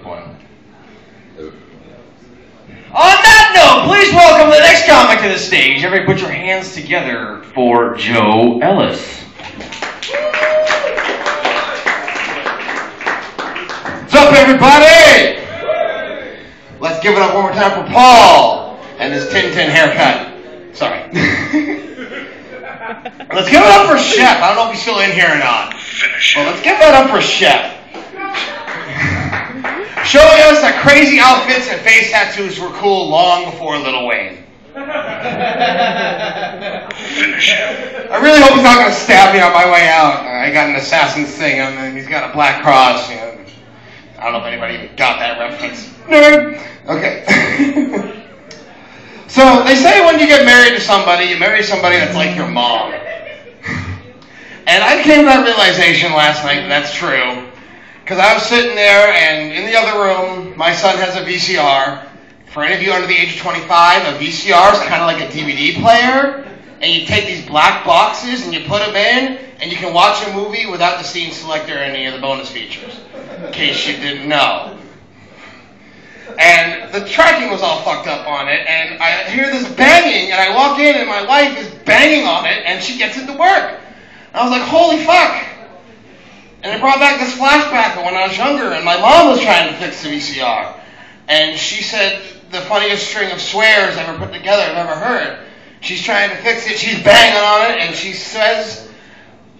one. On that note, please welcome the next comic to the stage. Everybody put your hands together for Joe Ellis. What's up, everybody? Let's give it up one more time for Paul and his Tintin haircut. Sorry. Let's give it up for Shep. I don't know if he's still in here or not. Well, let's give that up for Shep. Showing us that crazy outfits and face tattoos were cool long before Lil Wayne. I really hope he's not going to stab me on my way out. I got an assassin's thing on him. He's got a black cross. You know. I don't know if anybody even got that reference. Nerd. Okay. So they say when you get married to somebody, you marry somebody that's like your mom. And I came to that realization last night that that's true. Because I was sitting there, and in the other room, my son has a VCR. For any of you under the age of 25, a VCR is kind of like a DVD player. And you take these black boxes and you put them in, and you can watch a movie without the scene selector or any of the bonus features. In case you didn't know. And the tracking was all fucked up on it, and I hear this banging, and I walk in, and my wife is banging on it, and she gets it to work. And I was like, holy fuck. And it brought back this flashback of when I was younger, and my mom was trying to fix the VCR. And she said the funniest string of swears ever put together I've ever heard. She's trying to fix it, she's banging on it, and she says,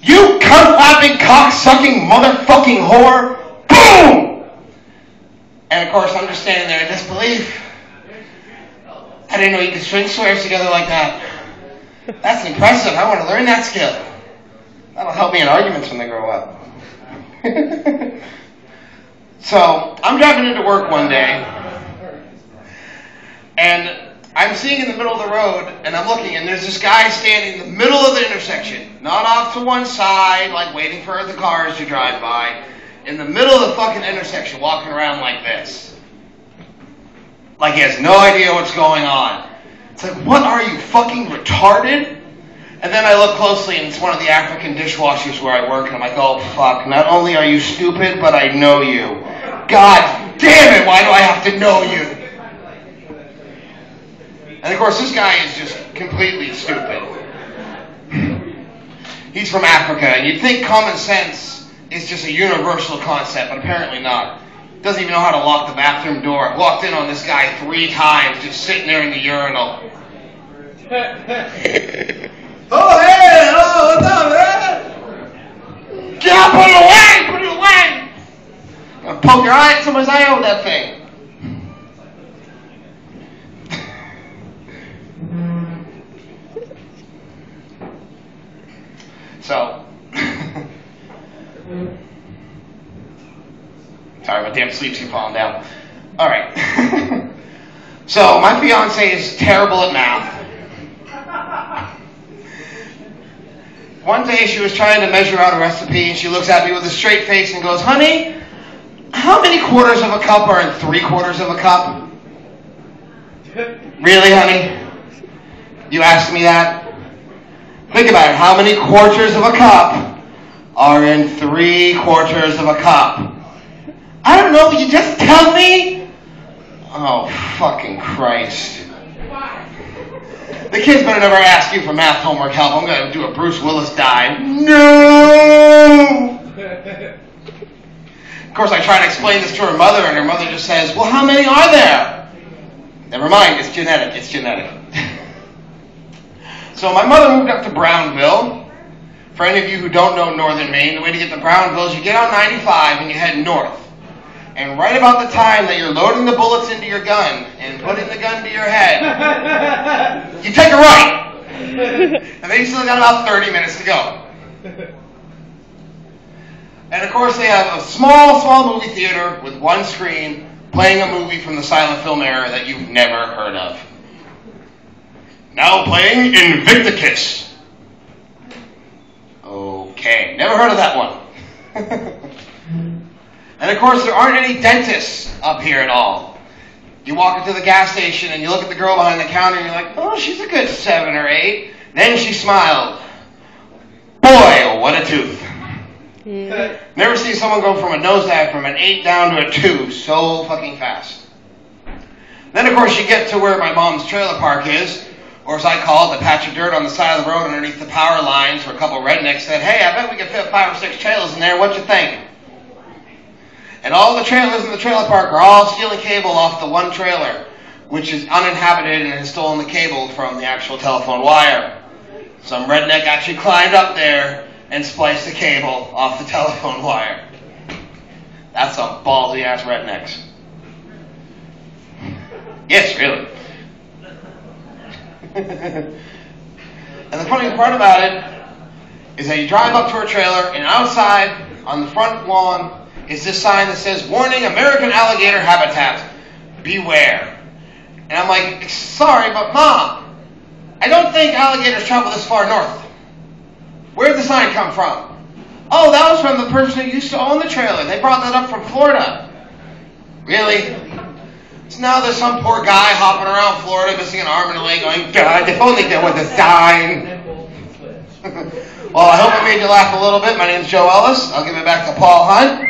"You cunt-flapping, cock-sucking, motherfucking whore!" Boom! And of course, I'm just standing there in disbelief. I didn't know you could string swears together like that. That's impressive. I want to learn that skill. That'll help me in arguments when they grow up. So, I'm driving into work one day, and I'm seeing in the middle of the road, and I'm looking, and there's this guy standing in the middle of the intersection, not off to one side, like waiting for the cars to drive by, in the middle of the fucking intersection, walking around like this. Like he has no idea what's going on. It's like, what are you, fucking retarded? And then I look closely, and it's one of the African dishwashers where I work, and I'm like, oh, fuck, not only are you stupid, but I know you. God damn it, why do I have to know you? And of course, this guy is just completely stupid. He's from Africa, and you'd think common sense is just a universal concept, but apparently not. Doesn't even know how to lock the bathroom door. I walked in on this guy 3 times, just sitting there in the urinal. Oh, hey! Oh, what's up, man? Get up, put it away! Put it away! I'm gonna poke your eye, somebody's eye out with that thing. So, sorry, my damn sleeps keep falling down. All right. So, my fiance is terrible at math. One day she was trying to measure out a recipe, and she looks at me with a straight face and goes, "Honey, how many quarters of a cup are in 3/4 of a cup?" Really, honey? You asked me that? Think about it. How many quarters of a cup are in 3/4 of a cup? I don't know, but you just tell me? Oh, fucking Christ. The kids better never ask you for math homework help. I'm going to do a Bruce Willis dive. No! Of course, I try to explain this to her mother, and her mother just says, "Well, how many are there?" Never mind, it's genetic. It's genetic. So my mother moved up to Brownville. For any of you who don't know northern Maine, the way to get to Brownville is you get on 95 and you head north. And right about the time that you're loading the bullets into your gun and putting the gun to your head, you take a right. And then you still got about 30 minutes to go. And of course they have a small movie theater with one screen playing a movie from the silent film era that you've never heard of. Now playing Invicticus. Okay, never heard of that one. And of course, there aren't any dentists up here at all. You walk into the gas station and you look at the girl behind the counter and you're like, oh, she's a good 7 or 8. Then she smiled. Boy, what a tooth. Never seen someone go from a nosedive from an 8 down to a 2 so fucking fast. Then, of course, you get to where my mom's trailer park is, or as I call it, the patch of dirt on the side of the road underneath the power lines, where a couple of rednecks said, "Hey, I bet we could fit 5 or 6 trailers in there. What you think?" And all the trailers in the trailer park are all stealing cable off the one trailer, which is uninhabited and has stolen the cable from the actual telephone wire. Some redneck actually climbed up there and spliced the cable off the telephone wire. That's some ballsy ass rednecks. Yes, really. And the funny part about it is that you drive up to her trailer, and outside on the front lawn is this sign that says, "Warning, American alligator habitat. Beware." And I'm like, "Sorry, but Mom, I don't think alligators travel this far north. Where'd the sign come from?" "Oh, that was from the person who used to own the trailer. They brought that up from Florida." "Really?" So now there's some poor guy hopping around Florida missing an arm and a leg going, "God, if only there was a sign." Well, I hope I made you laugh a little bit. My name's Joe Ellis. I'll give it back to Paul Hunt.